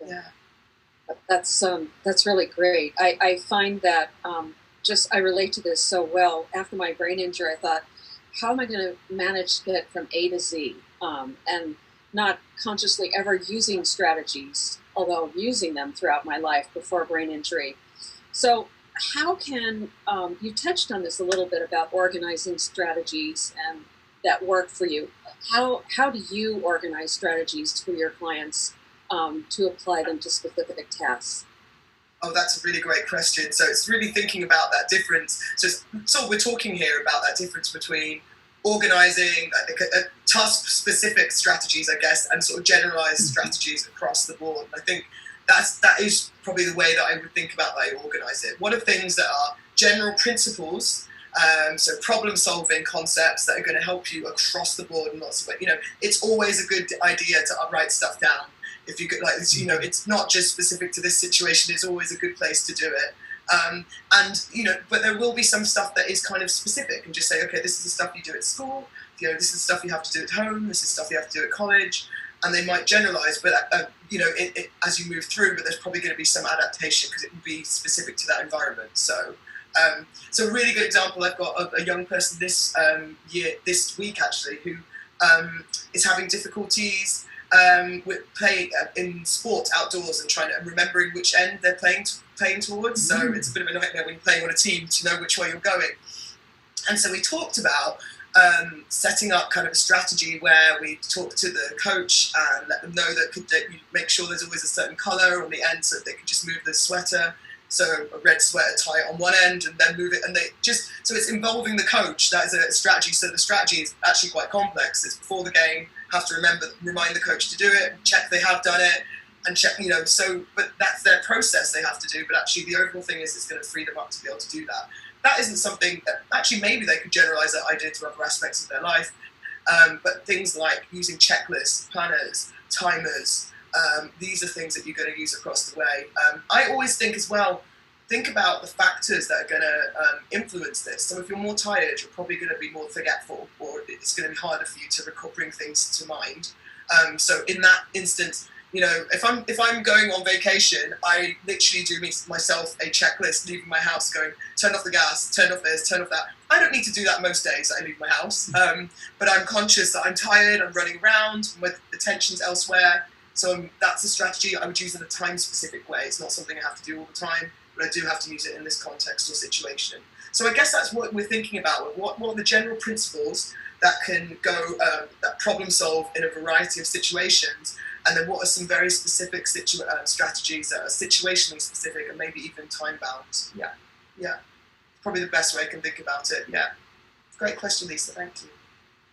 Yeah. That's really great. I find that I relate to this so well. After my brain injury, I thought, how am I going to manage to get from A to Z, and not consciously ever using strategies, although using them throughout my life before brain injury. So, how can you touched on this a little bit about organizing strategies and that work for you? How do you organize strategies for your clients to apply them to specific tasks? Oh, that's a really great question. So it's really thinking about that difference. So we're talking here about that difference between organizing task-specific strategies, I guess, and sort of generalized strategies across the board. And I think that is probably the way that I would think about that I organize it. What are things that are general principles? So problem-solving concepts that are going to help you across the board, and lots of it. It's always a good idea to write stuff down. If you could, it's not just specific to this situation. It's always a good place to do it. But there will be some stuff that is kind of specific, and just say, okay, this is the stuff you do at school. This is the stuff you have to do at home. This is stuff you have to do at college. And they might generalize, but as you move through, but there's probably going to be some adaptation because it will be specific to that environment. So a really good example I've got of a young person this week actually, who is having difficulties with playing in sport outdoors and remembering which end they're playing towards. So it's a bit of a nightmare when you're playing on a team to know which way you're going. And so we talked about setting up kind of a strategy where we talk to the coach and let them know that you make sure there's always a certain colour on the end so that they can just move the sweater. So a red sweater, tie it on one end and then move it, and so it's involving the coach. That is a strategy. So the strategy is actually quite complex. It's before the game, have to remind the coach to do it, check they have done it, and check, but that's their process they have to do. But actually the overall thing is it's going to free them up to be able to do that. That isn't something that actually maybe they could generalize that idea to other aspects of their life. But things like using checklists, planners, timers, these are things that you're going to use across the way. I always think as well, think about the factors that are going to influence this. So if you're more tired, you're probably going to be more forgetful, or it's going to be harder for you to bring things to mind. So in that instance, if I'm going on vacation, I literally do myself a checklist, leaving my house, going, turn off the gas, turn off this, turn off that. I don't need to do that most days that I leave my house, but I'm conscious that I'm tired, I'm running around, my attention's elsewhere. So that's a strategy I would use in a time-specific way. It's not something I have to do all the time, but I do have to use it in this context or situation. So I guess that's what we're thinking about. What are the general principles that can go, that problem solve in a variety of situations? And then what are some very specific strategies that are situationally specific and maybe even time-bound? Yeah. Probably the best way I can think about it. Yeah. Great question, Lisa. Thank you.